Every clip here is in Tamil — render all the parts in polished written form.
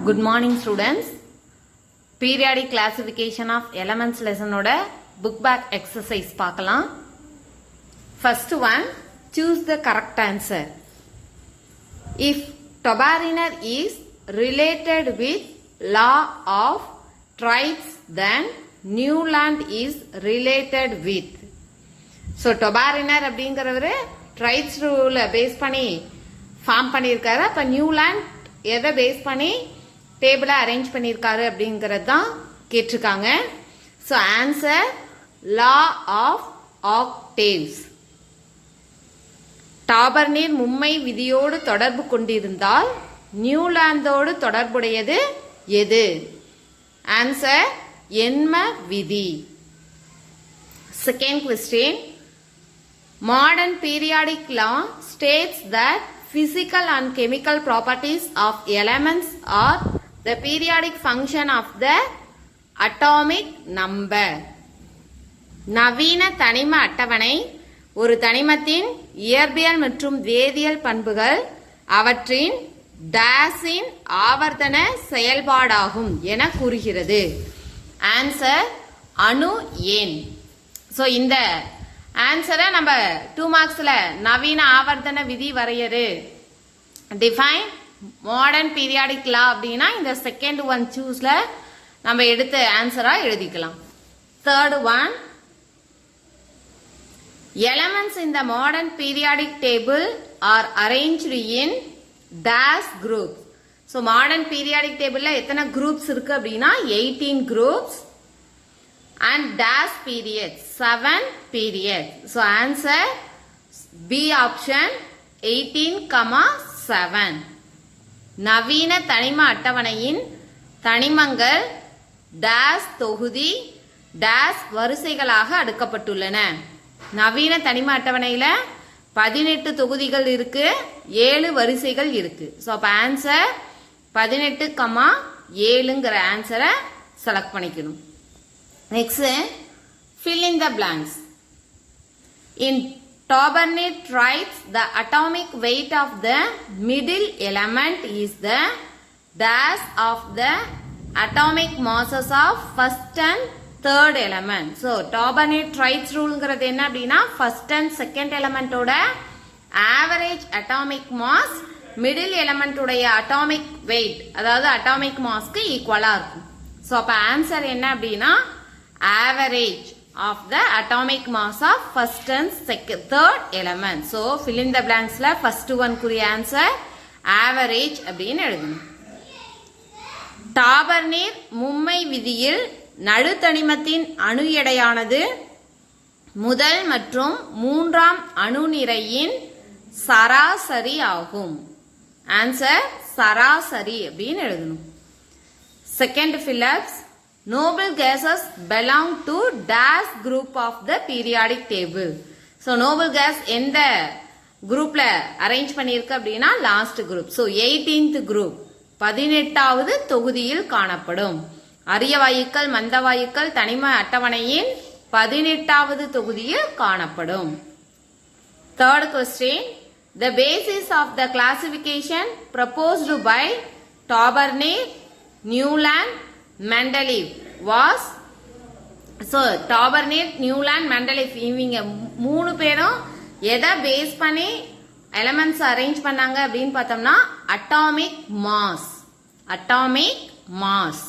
Good morning students. Periodic classification of elements lesson oda book back exercise பார்க்கலாம். First one, choose the correct answer. If Tabariner is related with law of tribes, then Newland is related with. So Tabariner அப்படிங்கறவரு tribes rule பேஸ் பண்ணி ஃபார்ம் பண்ணியிருக்காரு. அப்ப நியூலாண்ட் எதை பேஸ் பண்ணி டேபிளை அரேஞ்ச் பண்ணியிருக்காரு அப்படிங்கிறது தான் கேட்டிருக்காங்க. So answer law of octaves. Dobereiner மும்மை விதியோடு தொடர்பு கொண்டிருந்தால் நியூலாந்தோடு தொடர்புடையது எது? ஆன்சர் எண்ம விதி. Second question. Modern periodic law states that physical and chemical properties of elements are the periodic function of the atomic number. நவீன தனிம அட்டவணை ஒரு தனிமத்தின் இயற்பியல் மற்றும் வேதியியல் பண்புகள் அவற்றின் டேஸின் ஆவர்த்தன செயல்பாடாகும் என கூறுகிறது. ஆன்சர் அணு எண். ஸோ இந்த ஆன்சரை நம்ம 2 மார்க்ஸ்ல நவீன ஆவர்த்தன விதி வரையறு டிஃபைன் மாடர்ன் பீரியாடிக் லா அப்படின்னா இந்த செகண்ட் ஒன் சூஸ்ல நம்ம எடுத்த ஆன்சரா எழுதிக்கலாம். Third one, elements in the modern periodic table are arranged in dash groups. So modern periodic table எத்தனை groups இருக்கு அப்படின்னா 18 groups and dash periods 7 periods. So answer B option 18,7. நவீன தனிம அட்டவணையின் தனிமங்கள் dash தொகுதி dash வரிசைகளாக அடுக்கப்பட்டுள்ளன. நவீன தனிம அட்டவணையில 18 தொகுதிகள் இருக்கு, 7 வரிசைகள் இருக்கு. ஸோ அப்ப ஆன்சர் 18,7ங்கிற ஆன்சரை செலக்ட் பண்ணிக்கணும். Next, fill in the blanks. In Tabarner tribes, the atomic weight of the middle element is the dash of the atomic masses of first and third element. So, Tabarner tribes ruleங்கிறது என்ன அப்படின்னா first and second element ஓட average atomic mass middle element உடைய atomic weight அதாவது atomic massக்கு ஈக்குவலா இருக்கும். ஸோ அப்ப ஆன்சர் என்ன அப்படின்னா average of the atomic mass of first and second third element. So fill in the blanks la first one குறிய answer average அப்படின்னு எழுதணும். டாபர்னீர் மும்மை விதியில் நடுத்தனிமத்தின் அணு எடையானது முதல் மற்றும் மூன்றாம் அணு நிறையின் சராசரி ஆகும். ஆன்சர் சராசரி அப்படின்னு எழுதணும். Second fill-ups, noble gases belong to dash group of the periodic table. So noble gas எந்த குரூப்ல அரேஞ்ச் பண்ணிருக்கு அப்படின்னா last group. So 18th group 18வது தொகுதியில் காணப்படும். அரிய வாயுக்கள் மந்த வாயுக்கள் தனிம அட்டவணையின் 18வது தொகுதியில் காணப்படும். Third question, the basis of the classification proposed by Tabarner, Newland, Mendeleev was. So Tabarner, Newland, Mendeleev இவங்க மூணு பேரும் எதை பேஸ் பண்ணி எலிமெண்ட்ஸ் அரேஞ்ச் பண்ணாங்க அப்படின்னு பார்த்தோம்னா அட்டாமிக் மாஸ். அட்டாமிக் மாஸ்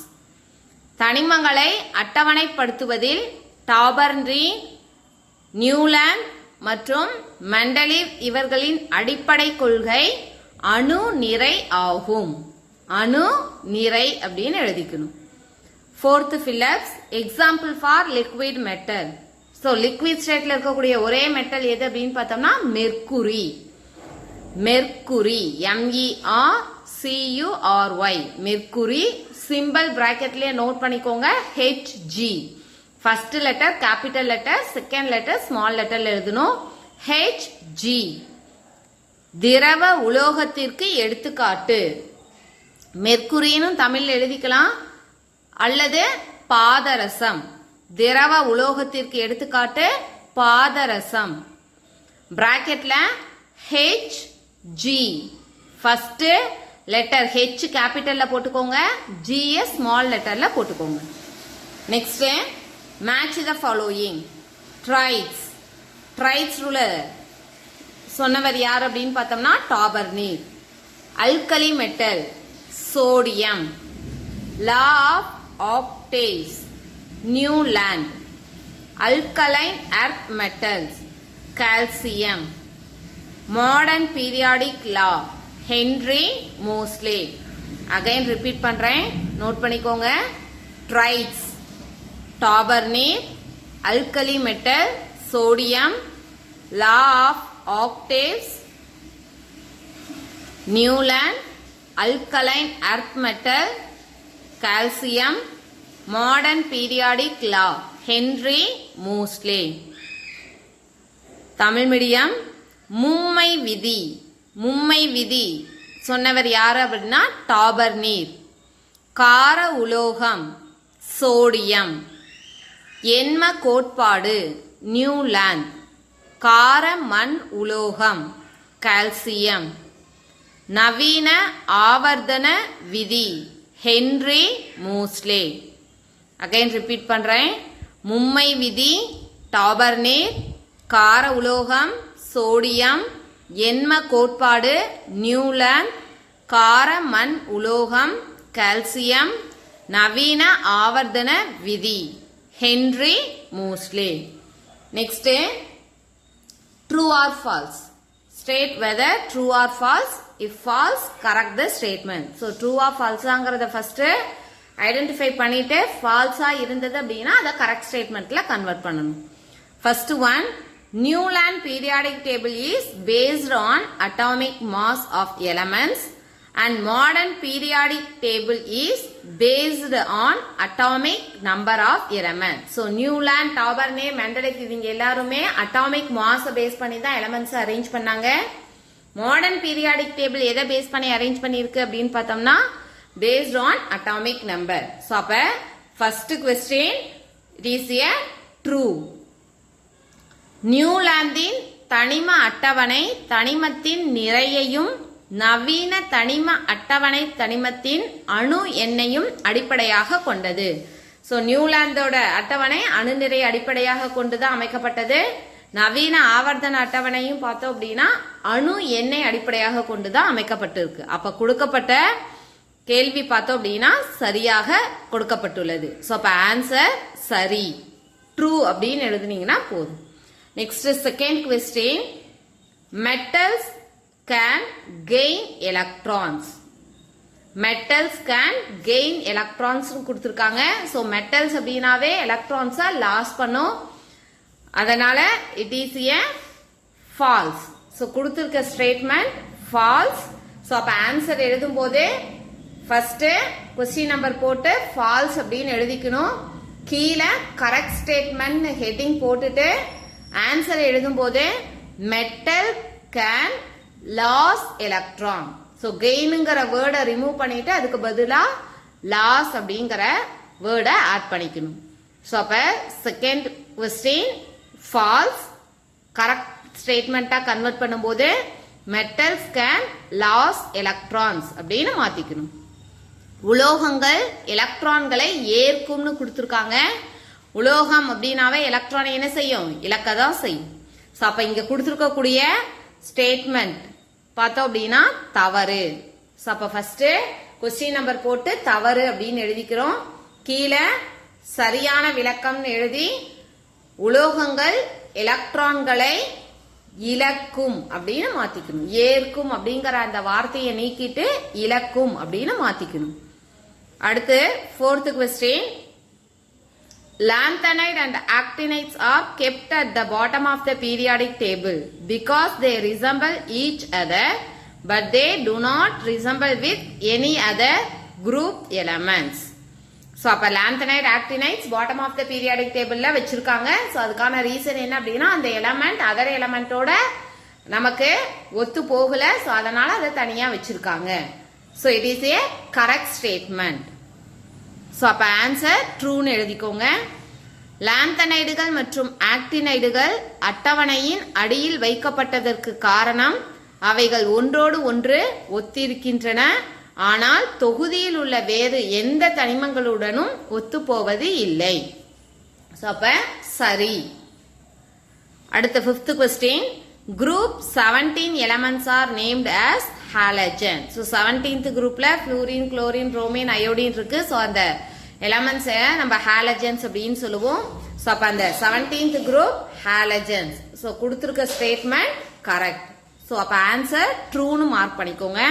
தனிமங்களை அட்டவணைப்படுத்துவதில் டாபர்னர், நியூலாண்ட் மற்றும் மெண்டலீவ் இவர்களின் அடிப்படை கொள்கை அணு நிறை ஆகும். அணு நிறை அப்படின்னு எழுதிக்கணும். Fourth Phillips, example for liquid metal. So liquid stateல இருக்கக்கூடிய ஒரே மெட்டல் எது அப்படின்னு பார்த்தோம்னா mercury. Mercury MERCURY mercury. Simple பிராக்கெட்லயே நோட் பண்ணிக்கோங்க HG. First letter capital letter, second letter small லெட்டர்ல எழுதணும். HG திரவ உலோகத்திற்கு எடுத்துக்காட்டு. மெர்க்குரின்னு தமிழ் எழுதிக்கலாம் அல்லது பாதரசம். திரவ உலோகத்திற்கு எடுத்துக்காட்டு பாதரசம். பிராக்கெட்ல HG ஃபர்ஸ்ட் லெட்டர் H கேபிட்டல்ல போட்டுக்கோங்க, GS ஸ்மால் லெட்டர்ல போட்டுக்கோங்க. Next match the following. Triads. Triads ruler சொன்னவர் யார் அப்படின்னு பார்த்தோம்னா Dobereiner. Alkali metal sodium. Law of octaves Newland. Alkaline earth metals calcium. Modern periodic law Henry Moseley. Again repeat பண்றேன், நோட் பண்ணிக்கோங்க. Triads Dobereiner, alkali metal sodium, law of octaves Newland, alkaline earth metal calcium, modern periodic law Henry Moseley. Tamil medium. மும்மை விதி. மும்மை விதி சொன்னவர் யார் அப்படின்னா டாபர்னீர். கார உலோகம் சோடியம். எண்ம கோட்பாடு நியூலாண்ட். கார மண் உலோகம் கால்சியம். நவீன ஆவர்த்தன விதி ஹென்றி மோஸ்லே. அகைன் ரிப்பீட் பண்றேன். மும்மை விதி டாபர்னீர், கார உலோகம் சோடியம், எண்ம கோட்பாடு நியூலாண்ட், கார மண் உலோகம் கால்சியம், நவீன ஆவர்த்தன விதி Henry Moseley. Next true or false. State whether true or false. If false correct the statement. So true or ஃபால்ஸாங்கிறத ஃபர்ஸ்ட் ஐடென்டிஃபை பண்ணிட்டு ஃபால்ஸா இருந்தது அப்படின்னா அதை கரெக்ட் ஸ்டேட்மெண்ட்ல கன்வெர்ட் பண்ணணும். First one, Newland periodic table is based on atomic mass of elements and modern periodic table is based on atomic number of elements. So Newland, Taubernay, Mendeleev இவங்க எல்லாருமே atomic mass பேஸ் பண்ணி தான் elements அரேஞ்ச் பண்ணாங்க. மாடர்ன் பீரியாடிக் டேபிள் எதை பேஸ் பண்ணி அரேஞ்ச் பண்ணிருக்கு அப்படின்னு பார்த்தோம்னா based on atomic number. So அப்ப first question it is a true. நியூலாந்தின் தனிம அட்டவணை தனிமத்தின் நிறையையும் நவீன தனிம அட்டவணை தனிமத்தின் அணு எண்ணையும் அடிப்படையாக கொண்டது. சோ நியூலாந்தோட அட்டவணை அணு நிறை அடிப்படையாக கொண்டுதான் அமைக்கப்பட்டது. நவீன ஆவர்த்தன அட்டவணையும் பார்த்தோம் அப்படின்னா அணு எண்ணை அடிப்படையாக கொண்டுதான் அமைக்கப்பட்டிருக்கு. அப்ப கொடுக்கப்பட்ட கேள்வி பார்த்தோம் அப்படின்னா சரியாக கொடுக்கப்பட்டுள்ளது. சோ அப்ப ஆன்சர் சரி, ட்ரூ அப்படின்னு எழுதுனீங்கன்னா போதும். Next second question, metals can gain electrons. Metals can gain electrons கொடுத்திருக்காங்க. So metals அப்படினாவே electrons லாஸ் பண்ணும். அதனால it is a false. So கொடுத்திருக்க statement false. So அப்ப ஆன்சர் எழுதும் போதே first question number போட்டு false அப்படின்னு எழுதிக்கணும். கீழே correct statement heading போட்டுட்டு ஆன்சர் எழுதும் போது metal can lose electron. So கெயினுங்கிற வேர்டை ரிமூவ் பண்ணிட்டு அதுக்கு பதிலாக லாஸ் அப்படிங்கிற வேர்டை ஆட் பண்ணிக்கணும். ஸோ அப்போ செகண்ட் கொஸ்டின் ஃபால்ஸ், கரெக்ட் ஸ்டேட்மெண்ட்டாக கன்வெர்ட் பண்ணும்போது மெட்டல்ஸ் கேன் லாஸ் எலக்ட்ரான்ஸ் அப்படின்னு மாற்றிக்கணும். உலோகங்கள் எலக்ட்ரான்களை ஏற்கும்னு கொடுத்துருக்காங்க. உலோகம் அப்படின்னாவே எலக்ட்ரானை என்ன செய்யும்? இழக்க தான் செய்யும். ஸோ அப்போ இங்கே கொடுத்துருக்கக்கூடிய ஸ்டேட்மெண்ட் பார்த்தோம் அப்படின்னா தவறு. ஸோ அப்போ ஃபர்ஸ்ட் கொஸ்டின் நம்பர் போட்டு தவறு அப்படின்னு எழுதிக்கிறோம். கீழே சரியான விளக்கம்னு எழுதி உலோகங்கள் எலக்ட்ரான்களை இழக்கும் அப்படின்னு மாத்திக்கணும். ஏற்கும் அப்படிங்கிற அந்த வார்த்தையை நீக்கிட்டு இழக்கும் அப்படின்னு மாத்திக்கணும். அடுத்து fourth question, lanthanide and actinides are kept at the bottom of the periodic table because they resemble each other but they do not resemble with any other group elements. So அப்ப lanthanide actinides bottom of the periodic tableல வச்சிருக்காங்க. So அதுக்கான ரீசன் என்ன அப்படின்னா அந்த எலமெண்ட் அதர் எலமெண்டோட நமக்கு ஒத்து போகல. So அதனால அதை தனியா வச்சிருக்காங்க. So it is a correct statement. So அப்ப ஆன்சர் ட்ரூன்னு எழுதிக்கோங்க. லாந்தனைடுகள் மற்றும் ஆக்டினைடுகள் அட்டவணையின் அடியில் வைக்கப்பட்டதற்கு காரணம் அவைகள் ஒன்றோடு ஒன்று ஒத்திருக்கின்றன. ஆனால் தொகுதியில் உள்ள வேறு எந்த தனிமங்களுடனும் ஒத்துப்போவது இல்லை. அப்ப சரி. அடுத்த 5th question. Group 17 elements are named as halogen. So 17th groupல fluorine, chlorine, bromine, iodine இருக்கு. So அந்த elements நம்ம halogens அப்படின்னு சொல்லுவோம். So அப்ப அந்த 17th group halogens. So கொடுத்திருக்க statement correct. So அப்ப answer trueனு மார்க் பண்ணிக்கோங்க.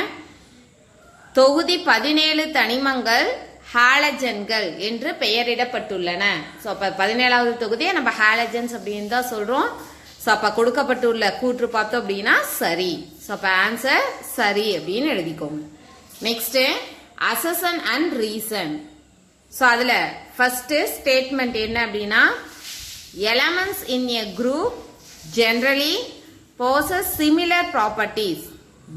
தொகுதி 17 தனிமங்கள் ஹாலஜன்கள் என்று பெயரிடப்பட்டுள்ளன. ஸோ அப்போ 17வது தொகுதியை நம்ம ஹாலஜன்ஸ் அப்படின்னு தான் சொல்றோம். ஸோ அப்போ கொடுக்கப்பட்டுள்ள கூற்று பார்த்தோம் அப்படின்னா சரி. ஸோ அப்போ ஆன்சர் சரி அப்படின்னு எழுதிக்கோங்க. Next assertion and reason. So அதில் ஃபர்ஸ்ட் ஸ்டேட்மெண்ட் என்ன அப்படின்னா elements in a group generally possess similar properties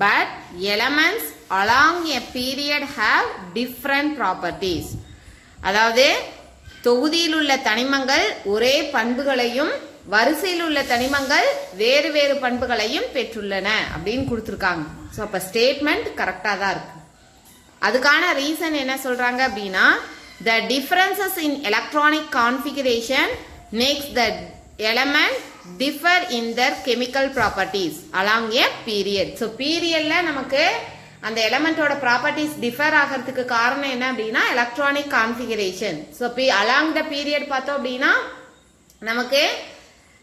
but elements along a period have different properties. அதாவது தொகுதியில் உள்ள தனிமங்கள் ஒரே பண்புகளையும் வரிசையில் உள்ள தனிமங்கள் வேறு வேறு பண்புகளையும் பெற்றுள்ளன அப்படின்னு கொடுத்துருக்காங்க. ஸோ அப்போ ஸ்டேட்மெண்ட் கரெக்டாக தான் இருக்கு. அதுக்கான ரீசன் என்ன சொல்றாங்க அப்படின்னா the differences in electronic configuration makes the element differ in their chemical properties along a period. So periodல நமக்கு அந்த எலமெண்டோட ப்ராப்பர்ட்டிஸ் டிஃபர் ஆகிறதுக்கு காரணம் என்ன அப்படின்னா electronic configuration. So along the period பார்த்தோம் அப்படின்னா நமக்கு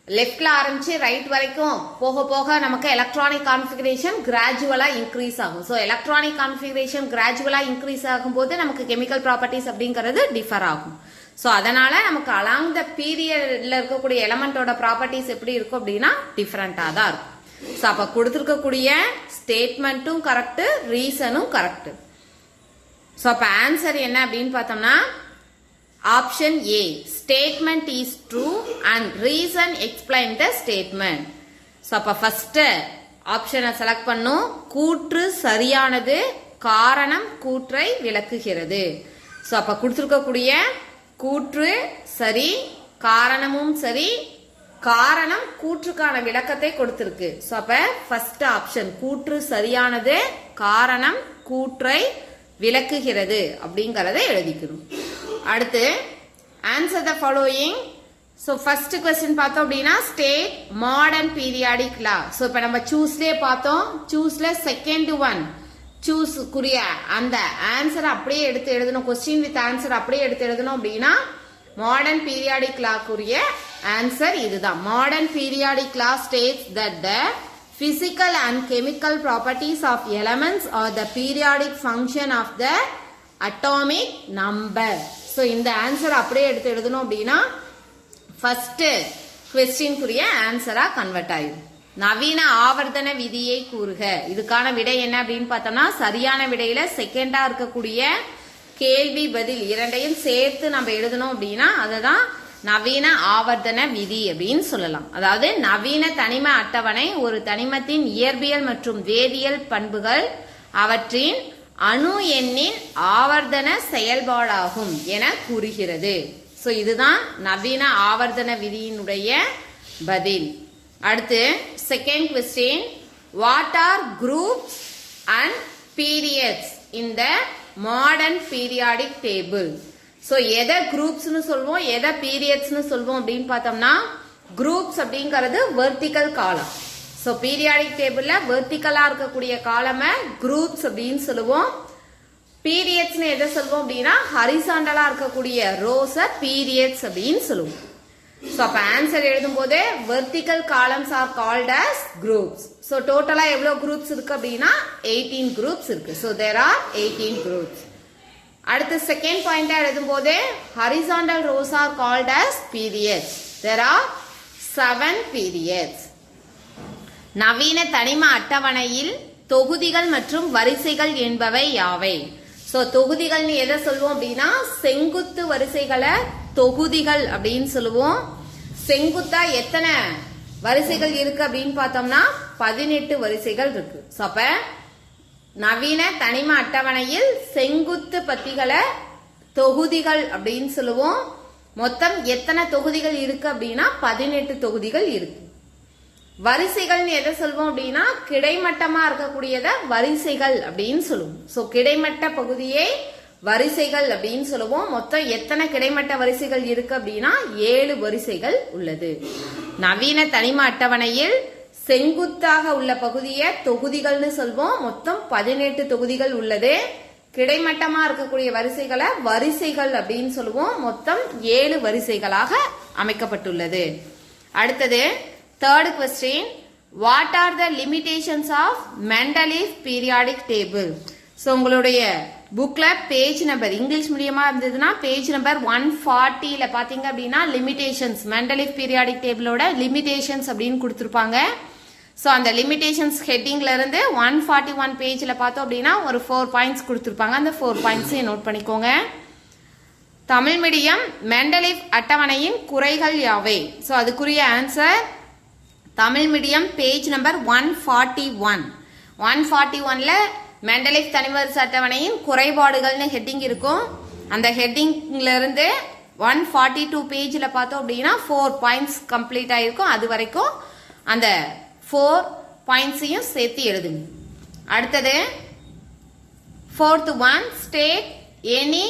லெஃப்ட்ல ஆரம்பிச்சு ரைட் வரைக்கும் போக போக நமக்கு எலக்ட்ரானிக் கான்ஃபிகரேஷன் கிராஜுவலா இன்க்ரீஸ் ஆகும். ஸோ எலக்ட்ரானிக் கான்ஃபிகரேஷன் கிராஜுவலா இன்க்ரீஸ் ஆகும்போது நமக்கு கெமிக்கல் ப்ராப்பர்ட்டிஸ் அப்படிங்கிறது டிஃபர் ஆகும். ஸோ அதனால நமக்கு அலாங் த பீரியட்ல இருக்கக்கூடிய எலமெண்டோட ப்ராப்பர்ட்டிஸ் எப்படி இருக்கும் அப்படின்னா டிஃப்ரெண்டா தான் இருக்கும். ஸோ அப்ப கொடுத்துருக்கக்கூடிய ஸ்டேட்மெண்ட்டும் கரெக்ட், ரீசனும் கரெக்ட். ஸோ அப்ப ஆன்சர் என்ன அப்படின்னு பார்த்தோம்னா option A statement is true and reason explain the statement. So அப்ப ஃபர்ஸ்ட் ஆப்ஷனை செலக்ட் பண்ணும். கூற்று சரியானது, காரணம் கூற்றை விளக்குகிறது. ஸோ அப்ப கொடுத்துருக்கக்கூடிய கூற்று சரி, காரணமும் சரி, காரணம் கூற்றுக்கான விளக்கத்தை கொடுத்திருக்கு. ஸோ அப்ப ஃபர்ஸ்ட் ஆப்ஷன் கூற்று சரியானது, காரணம் கூற்றை விளக்குகிறது அப்படிங்கறத எழுதிக்கணும். அடுத்து answer the following. So first question பார்த்தோம் அப்படின்னா ஸ்டேட் மாடர்ன் பீரியாடிக் லா. ஸோ இப்போ நம்ம சூஸ்லேயே பார்த்தோம். சூஸ்ல செகண்ட் ஒன் சூஸ்க்குரிய அந்த ஆன்சர் அப்படியே எடுத்து எழுதணும். கொஸ்டின் வித் ஆன்சர் அப்படியே எடுத்து எழுதணும் அப்படின்னா மாடர்ன் பீரியாடிக் லாக்குரிய ஆன்சர் இதுதான். Modern periodic law states that the physical and chemical properties of elements are the periodic function of the atomic number. So இந்த ஆன்சர் அப்படியே எடுத்து எழுதணும் அப்படின்னா ஃபர்ஸ்ட் क्वेश्चनக்குரிய ஆன்சரா கன்வெர்ட் ஆயிடும். நவீன ஆவர்த்தன விதியை கூறுக. இதுக்கான விடை என்ன அப்படின்னு பார்த்தோம்னா சரியான விடையில செகண்டா இருக்கக்கூடிய கேள்வி பதில் இரண்டையும் சேர்த்து நம்ம எழுதணும் அப்படின்னா அதுதான் நவீன ஆவர்த்தன விதி அப்படின்னு சொல்லலாம். அதாவது நவீன தனிம அட்டவணை ஒரு தனிமத்தின் இயற்பியல் மற்றும் வேதியியல் பண்புகள் அவற்றின் அணு எண்ணின் ஆவர்த்தன செயல்பாடாகும் என கூறுகிறது. சோ இதுதான் நவீன ஆவர்த்தன விதியினுடைய பதில். அடுத்து second question, what are groups and periods in the modern periodic table. So எதை குரூப்ஸ்னு சொல்வோம், எதை பீரியட்ஸ்னு சொல்வோம் அப்படின்னு பார்த்தோம்னா குரூப்ஸ் அப்படிங்கிறது வெர்டிக்கல் காலம். சோ பீரியாடிக் டேபிள்ல வெர்டிக்கலா இருக்கக்கூடிய காலமை குரூப்ஸ் அப்படின்னு சொல்லுவோம். பீரியட்ஸ்னு எதை சொல்வோம் அப்படின்னா ஹரிசாண்டலா இருக்கக்கூடிய ரோஸ பீரியட்ஸ் அப்படின்னு சொல்லுவோம். சோ அப்ப ஆன்சர் எழுதும் போது vertical columns are called as groups. So டோட்டலா எவ்வளவு குரூப்ஸ் இருக்கு அப்படின்னா 18 குரூப்ஸ் இருக்கு. So there are 18 groups. அடுத்து செகண்ட் பாயிண்டா எழுதும் போது horizontal rows are called as periods. There are 7 periods. நவீன தனிம அட்டவணையில் தொகுதிகள் மற்றும் வரிசைகள் என்பவை யாவை? சோ தொகுதிகள்னு எதை சொல்லுவோம் அப்படின்னா செங்குத்து வரிசைகளை தொகுதிகள் அப்படின்னு சொல்லுவோம். செங்குத்தா எத்தனை வரிசைகள் இருக்கு அப்படின்னு பார்த்தோம்னா 18 வரிசைகள் இருக்கு. அப்ப நவீன தனிம அட்டவணையில் செங்குத்து பத்திகளை தொகுதிகள் அப்படின்னு சொல்லுவோம். மொத்தம் எத்தனை தொகுதிகள் இருக்கு அப்படின்னா 18 தொகுதிகள் இருக்கு. வரிசைகள்னு எதை சொல்வோம் அப்படின்னா கிடைமட்டமா இருக்கக்கூடியத வரிசைகள் அப்படின்னு சொல்லுவோம். சோ கிடைமட்ட பகுதியை வரிசைகள் அப்படின்னு சொல்லுவோம். மொத்தம் எத்தனை கிடைமட்ட வரிசைகள் இருக்கு அப்படின்னா 7 வரிசைகள் உள்ளது. நவீன தனிம அட்டவணையில் செங்குத்தாக உள்ள பகுதியை தொகுதிகள்னு சொல்வோம். மொத்தம் 18 தொகுதிகள் உள்ளது. கிடைமட்டமா இருக்கக்கூடிய வரிசைகளை வரிசைகள் அப்படின்னு சொல்லுவோம். மொத்தம் 7 வரிசைகளாக அமைக்கப்பட்டுள்ளது. அடுத்தது third question, what are the limitations of Mendeleev periodic table? So உங்களுடைய புக்ல பேஜ் நம்பர் இங்கிலீஷ் மீடியமா இருந்ததுன்னா பேஜ் நம்பர் 140ல பாத்தீங்க அப்படின்னா லிமிடேஷன்ஸ் மெண்டலீவ் பீரியாடிக் டேபிளோட லிமிடேஷன்ஸ் அப்படின்னு கொடுத்துருப்பாங்க. ஸோ அந்த லிமிடேஷன்ஸ் ஹெட்டிங்ல இருந்து 141 பேஜ்ல பார்த்தோம் அப்படின்னா ஒரு 4 பாயிண்ட்ஸ் கொடுத்துருப்பாங்க. அந்த 4 பாயிண்ட்ஸையும் நோட் பண்ணிக்கோங்க. தமிழ் மீடியம் மெண்டலீவ் அட்டவணையின் குறைகள் யாவை? ஸோ அதுக்குரிய answer Tamil medium page number 141. 141ல மெண்டலீவ் தனிவரிசை அட்டவணையின் குறைபாடுகள்னு ஹெட்டிங் இருக்கும். அந்த ஹெட்டிங்ல இருந்து 142 பேஜ்ல பார்த்தோம் அப்படின்னா 4 பாயிண்ட்ஸ் கம்ப்ளீட் ஆயிருக்கும். அது வரைக்கும் அந்த 4 பாயிண்ட்ஸையும் சேர்த்து எழுதுங்க. அடுத்தது 4th one, state any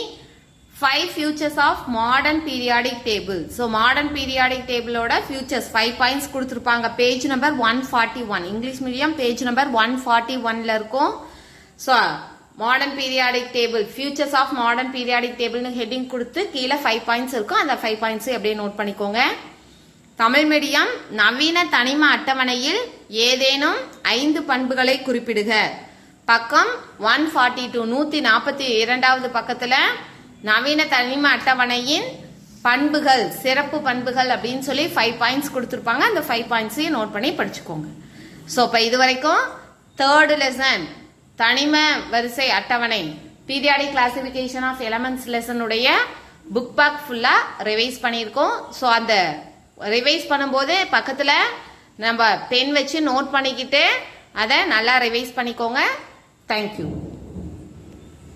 5 features of modern periodic table. So modern periodic table ஓட features 5 points கொடுத்திருப்பாங்க. Page number 141 English medium page number 141ல இருக்கும். So modern periodic table features of modern periodic table னு ஹெட்டிங் கொடுத்து கீழே 5 பாயிண்ட்ஸ் இருக்கும். அந்த 5 பாயிண்ட்ஸ் அப்படியே நோட் பண்ணிக்கோங்க. தமிழ் மீடியம் நவீன தனிம அட்டவணையில் ஏதேனும் 5 பண்புகளை குறிப்பிடுக. பக்கம் 142 142வது பக்கத்துல நவீன தனிம அட்டவணையின் பண்புகள் சிறப்பு பண்புகள் அப்படின்னு சொல்லி 5 பாயிண்ட்ஸ் கொடுத்துருப்பாங்க. அந்த 5 பாயிண்ட்ஸையும் நோட் பண்ணி படிச்சுக்கோங்க. ஸோ இப்போ இது வரைக்கும் 3rd லெசன் தனிம வரிசை அட்டவணை பீரியாடிக் கிளாசிபிகேஷன் ஆஃப் எலமெண்ட்ஸ் லெசனுடைய புக் பேக் ஃபுல்லா ரிவைஸ் பண்ணியிருக்கோம். ஸோ அந்த ரிவைஸ் பண்ணும்போது பக்கத்துல நம்ம பென் வச்சு நோட் பண்ணிக்கிட்டு அதை நல்லா ரிவைஸ் பண்ணிக்கோங்க. தேங்க்யூ.